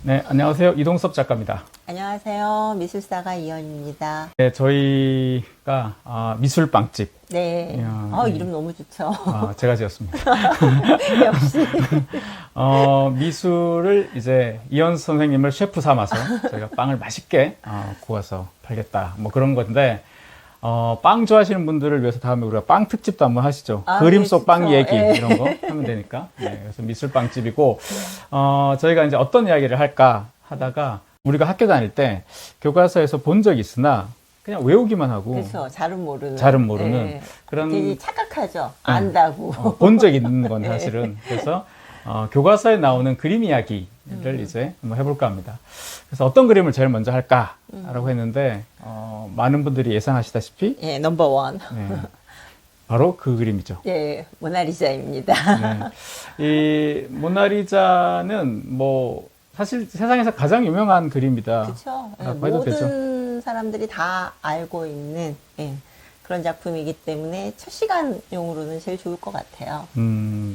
네, 안녕하세요. 이동섭 작가입니다. 안녕하세요. 미술사가 이현입니다. 네, 저희가 미술빵집. 네. 이야, 이름 너무 좋죠. 제가 지었습니다. 역시. 미술을 이제 이현 선생님을 셰프 삼아서 저희가 빵을 맛있게 구워서 팔겠다. 뭐 그런 건데, 빵 좋아하시는 분들을 위해서 다음에 우리가 빵 특집도 한번 하시죠. 그림 네, 속 빵 좋죠. 얘기 예. 이런 거 하면 되니까. 네, 그래서 미술빵집이고, 저희가 이제 어떤 이야기를 할까 하다가 우리가 학교 다닐 때 교과서에서 본 적이 있으나 그냥 외우기만 하고 그렇죠. 잘은 모르는. 잘은 모르는 네. 그런 되게 착각하죠. 안다고. 본 적이 있는 건 사실은. 그래서 교과서에 나오는 그림 이야기를 이제 한번 해볼까 합니다. 그래서 어떤 그림을 제일 먼저 할까라고 했는데 많은 분들이 예상하시다시피 예, 넘버 원. 네, 바로 그 그림이죠. 예, 모나리자입니다. 네. 이 모나리자는 뭐 사실 세상에서 가장 유명한 그림이다. 그렇죠. 예, 라고 해도 되죠. 모든 사람들이 다 알고 있는 그런 작품이기 때문에 첫 시간용으로는 제일 좋을 것 같아요.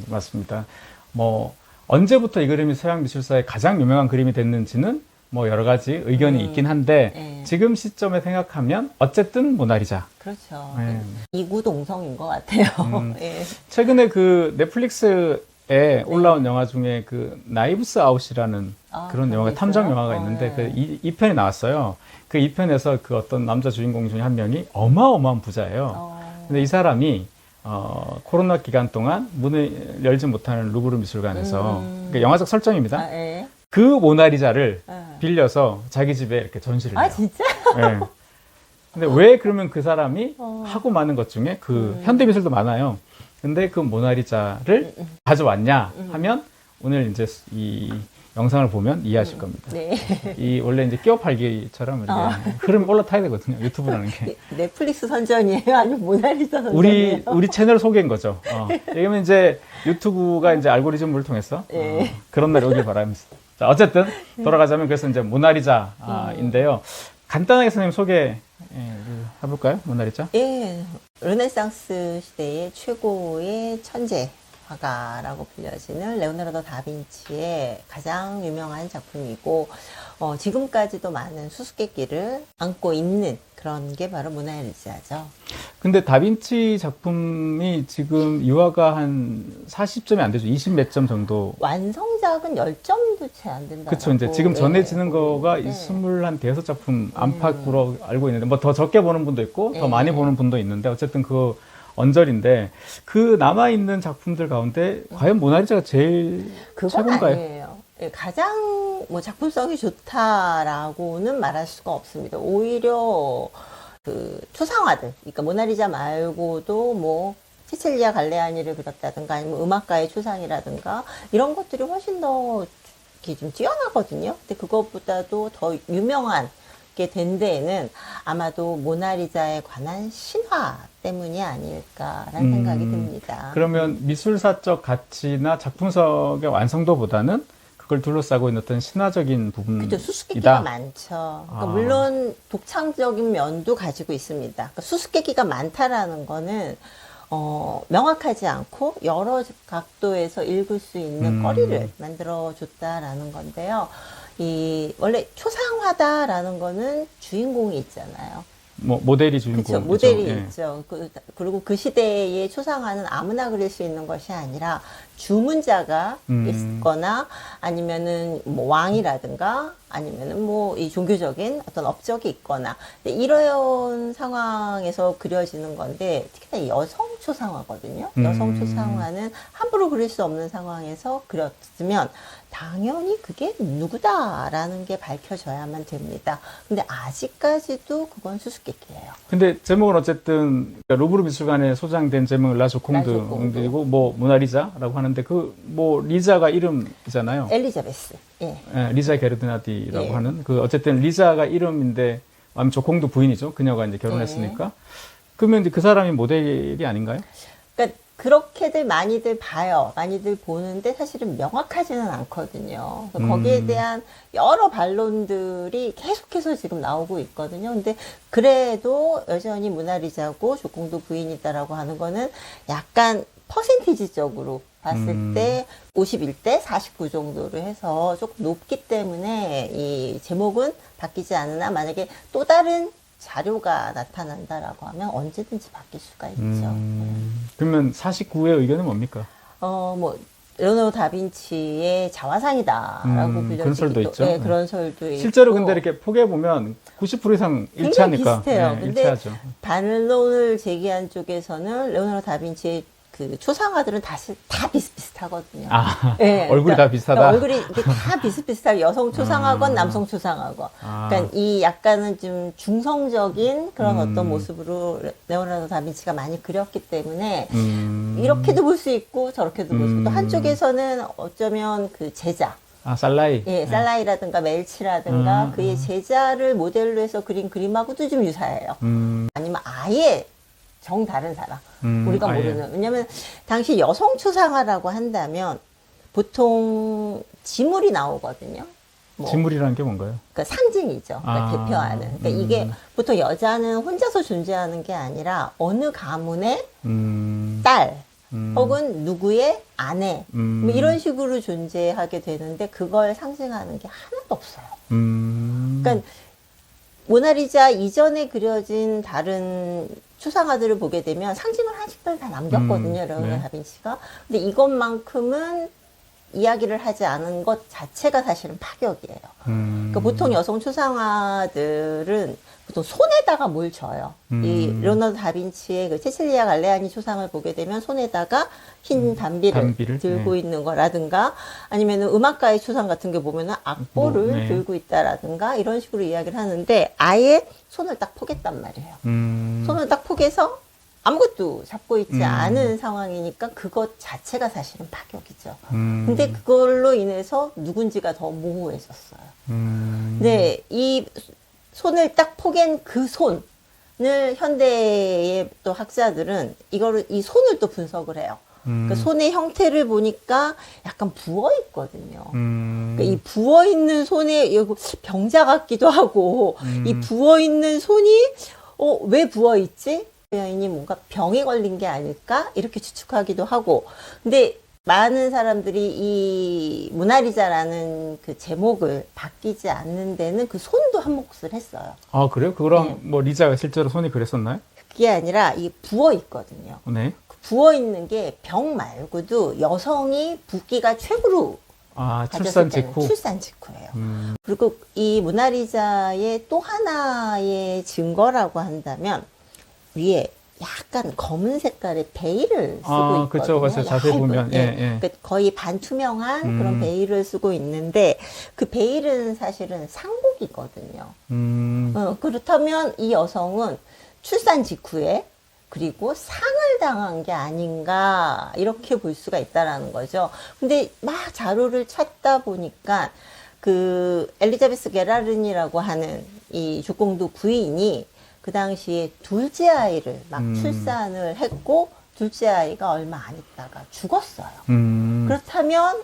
맞습니다. 뭐 언제부터 이 그림이 서양 미술사의 가장 유명한 그림이 됐는지는 뭐 여러 가지 의견이 있긴 한데 네. 지금 시점에 생각하면 어쨌든 모나리자. 그렇죠. 네. 이구동성인 것 같아요. 예. 최근에 그 넷플릭스에 올라온 영화 중에 그 나이브스 아웃이라는 그런 영화가 탐정 영화가 있는데 그 2편이 나왔어요. 그 2편에서 그 어떤 남자 주인공 중에 한 명이 어마어마한 부자예요. 근데 이 사람이 코로나 기간 동안 문을 열지 못하는 루브르 미술관에서 그러니까 영화적 설정입니다. 예. 그 모나리자를 빌려서 자기 집에 이렇게 전시를 해요. 진짜? 네. 근데 왜 그러면 그 사람이 하고 많은 것 중에 그 현대 미술도 많아요. 근데 그 모나리자를 가져왔냐 하면 오늘 이제 이 영상을 보면 이해하실 겁니다. 네. 이 원래 이제 끼워 팔기처럼 이렇게 흐름이 올라타야 되거든요. 유튜브라는 게. 넷플릭스 선전이에요? 아니면 모나리자 선전이에요? 우리 채널 소개인 거죠. 왜냐면 이제 유튜브가 이제 알고리즘을 통해서 그런 날이 오길 바라면서. 자, 어쨌든 돌아가자면 그래서 이제 모나리자인데요. 간단하게 선생님 소개 해볼까요? 모나리자? 예. 르네상스 시대의 최고의 천재 화가라고 불려지는 레오나르도 다빈치의 가장 유명한 작품이고 지금까지도 많은 수수께끼를 안고 있는 그런 게 바로 모나리자죠. 근데 다빈치 작품이 지금 유화가 한 40점이 안 되죠. 20 몇 점 정도. 완성작은 10점도 채 안 된다고. 그렇죠. 이제 지금 전해지는 거가 21, 작품 안팎으로 알고 있는데 뭐 더 적게 보는 분도 있고 더 많이 보는 분도 있는데 어쨌든 그 언저리인데 그 남아있는 작품들 가운데 과연 모나리자가 제일 그건 최고인가요? 아니에요. 예, 가장 뭐 작품성이 좋다라고는 말할 수가 없습니다. 오히려 그 초상화들, 그러니까 모나리자 말고도 뭐 시칠리아 갈레아니를 그렸다든가 아니면 음악가의 초상이라든가 이런 것들이 훨씬 더 이렇게 좀 뛰어나거든요. 근데 그것보다도 더 유명한 게 된 데에는 아마도 모나리자에 관한 신화 때문이 아닐까라는 생각이 듭니다. 그러면 미술사적 가치나 작품성의 완성도보다는 그걸 둘러싸고 있는 어떤 신화적인 부분이다. 그죠. 수수께끼가 많죠. 그러니까 물론 독창적인 면도 가지고 있습니다. 그러니까 수수께끼가 많다라는 거는 명확하지 않고 여러 각도에서 읽을 수 있는 거리를 만들어 줬다라는 건데요. 원래 초상화다라는 거는 주인공이 있잖아요. 뭐 모델이 주인공. 그렇죠. 모델이 있죠. 그리고 그 시대의 초상화는 아무나 그릴 수 있는 것이 아니라 주문자가 있거나 아니면은 뭐 왕이라든가 아니면은 뭐 이 종교적인 어떤 업적이 있거나 이런 상황에서 그려지는 건데 특히나 여성 초상화거든요. 여성 초상화는 함부로 그릴 수 없는 상황에서 그렸으면 당연히 그게 누구다라는 게 밝혀져야만 됩니다. 근데 아직까지도 그건 수수께끼예요. 근데 제목은 어쨌든 루브르 미술관에 소장된 제목은 라조콩드이고 뭐 모나리자라고 하는데 그 뭐 리자가 이름이잖아요. 엘리자베스. 예. 리자 게르디나디라고 예. 하는 그 어쨌든 리자가 이름인데 아니면 조콩도 부인이죠. 그녀가 이제 결혼했으니까. 그러면 이제 그 사람이 모델이 아닌가요? 그러니까 그렇게들 많이들 봐요. 많이들 보는데 사실은 명확하지는 않거든요. 거기에 대한 여러 반론들이 계속해서 지금 나오고 있거든요. 근데 그래도 여전히 모나리자고 조콩도 부인이다라고 하는 거는 약간 퍼센티지적으로 봤을 때 51대 49 정도로 해서 조금 높기 때문에 이 제목은 바뀌지 않으나 만약에 또 다른 자료가 나타난다라고 하면 언제든지 바뀔 수가 있죠. 그러면 49의 의견은 뭡니까? 뭐 레오나르도 다빈치의 자화상이다라고 그런 설도 불려지기도 있죠. 네, 그런 설도 있고 실제로 근데 이렇게 포개 보면 90% 이상 굉장히 일치하니까. 비슷해요. 네, 근데 일치하죠. 반론을 제기한 쪽에서는 레오나르도 다빈치의 그 초상화들은 다 비슷비슷하거든요. 아, 네, 얼굴이 다 비슷하다. 얼굴이 이렇게 다 비슷비슷하게 여성 초상화건 남성 초상화건. 그러니까 이 약간은 좀 중성적인 그런 어떤 모습으로 레오나르도 다빈치가 많이 그렸기 때문에 이렇게도 볼 수 있고 저렇게도 볼 수 있고 또 한쪽에서는 어쩌면 그 제자 살라이. 예, 살라이라든가 멜치라든가 그의 제자를 모델로 해서 그린 그림하고도 좀 유사해요. 아니면 아예 정 다른 사람. 우리가 아예. 모르는. 왜냐면 당시 여성 초상화라고 한다면 보통 지물이 나오거든요. 뭐, 지물이라는 게 뭔가요? 그러니까 상징이죠. 그러니까 아, 대표하는. 그러니까 이게 보통 여자는 혼자서 존재하는 게 아니라 어느 가문의 딸, 혹은 누구의 아내 뭐 이런 식으로 존재하게 되는데 그걸 상징하는 게 하나도 없어요. 그러니까 모나리자 이전에 그려진 다른 추상화들을 보게 되면 상징을 하나씩들 다 남겼거든요. 레오나르도 네. 다빈치가. 근데 이것만큼은 이야기를 하지 않은 것 자체가 사실은 파격이에요. 그러니까 보통 여성 초상화들은 보통 손에다가 뭘 져요. 이 레오나르도 다빈치의 그 체칠리아 갈레아니 초상을 보게 되면 손에다가 흰 단비를 들고 네. 있는 거라든가 아니면 음악가의 초상 같은 게 보면은 악보를 네. 들고 있다라든가 이런 식으로 이야기를 하는데 아예 손을 딱 포겠단 말이에요. 손을 딱 포개서 아무것도 잡고 있지 않은 상황이니까 그것 자체가 사실은 파격이죠. 근데 그걸로 인해서 누군지가 더 모호해졌어요. 네, 이 손을 딱 포갠 그 손을 현대의 또 학자들은 이 손을 또 분석을 해요. 그 손의 형태를 보니까 약간 부어 있거든요. 그러니까 이 부어 있는 손에 이거 병자 같기도 하고 이 부어 있는 손이 왜 부어 있지? 여인이 뭔가 병에 걸린 게 아닐까? 이렇게 추측하기도 하고. 근데 많은 사람들이 이 모나리자라는 그 제목을 바뀌지 않는 데는 그 손도 한몫을 했어요. 아, 그래요? 그럼 네. 뭐 리자가 실제로 손이 그랬었나요? 그게 아니라 이 부어 있거든요. 네. 부어 있는 게 병 말고도 여성이 붓기가 최고로 출산 직후. 출산 직후예요. 그리고 이 모나리자의 또 하나의 증거라고 한다면 위에 약간 검은 색깔의 베일을 쓰고 있거든요. 그쵸. 그래서 자세히 보면, 예. 그러니까 거의 반투명한 그런 베일을 쓰고 있는데 그 베일은 사실은 상복이거든요. 그렇다면 이 여성은 출산 직후에 그리고 상을 당한 게 아닌가 이렇게 볼 수가 있다라는 거죠. 근데 막 자료를 찾다 보니까 그 엘리자베스 게라른이라고 하는 이 조공도 부인이 그 당시에 둘째 아이를 막 출산을 했고 둘째 아이가 얼마 안 있다가 죽었어요. 그렇다면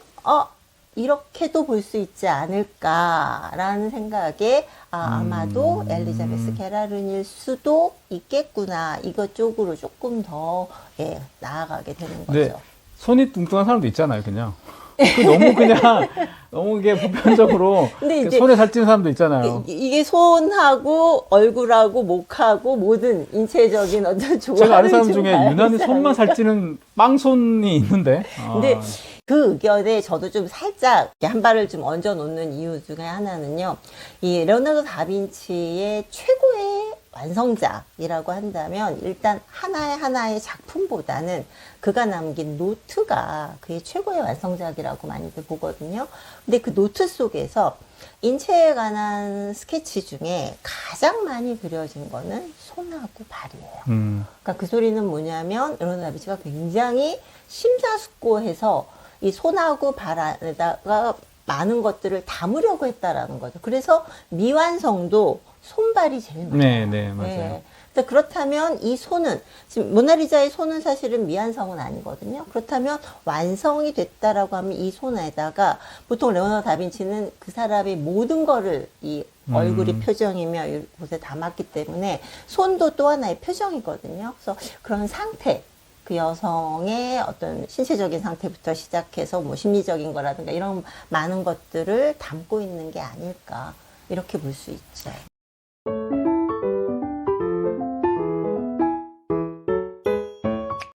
이렇게도 볼 수 있지 않을까라는 생각에 아마도 엘리자베스 게라른일 수도 있겠구나. 이것 쪽으로 조금 더 나아가게 되는 거죠. 네. 손이 뚱뚱한 사람도 있잖아요, 그냥. 너무 이게 보편적으로 근데 그 이제 손에 살찌는 사람도 있잖아요. 이게 손하고 얼굴하고 목하고 모든 인체적인 어떤 조화를 제가 아는 사람 좀 중에 봐야 유난히 되지 손만 살찌는 빵손이 있는데. 근데 그 의견에 저도 좀 살짝 한 발을 좀 얹어 놓는 이유 중에 하나는요. 이 레오나르도 다빈치의 최고의 완성작이라고 한다면 일단 하나의 작품보다는 그가 남긴 노트가 그의 최고의 완성작이라고 많이들 보거든요. 근데 그 노트 속에서 인체에 관한 스케치 중에 가장 많이 그려진 거는 손하고 발이에요. 그러니까 그 소리는 뭐냐면 레오나르도 다빈치가 굉장히 심사숙고해서 이 손하고 발 안에다가 많은 것들을 담으려고 했다라는 거죠. 그래서 미완성도 손발이 제일 많아요. 네, 맞아요. 그렇다면 이 손은 지금 모나리자의 손은 사실은 미완성은 아니거든요. 그렇다면 완성이 됐다라고 하면 이 손에다가 보통 레오나르도 다빈치는 그 사람의 모든 거를 이 얼굴이 표정이며 이곳에 담았기 때문에 손도 또 하나의 표정이거든요. 그래서 그런 상태 그 여성의 어떤 신체적인 상태부터 시작해서 뭐 심리적인 거라든가 이런 많은 것들을 담고 있는 게 아닐까 이렇게 볼 수 있죠.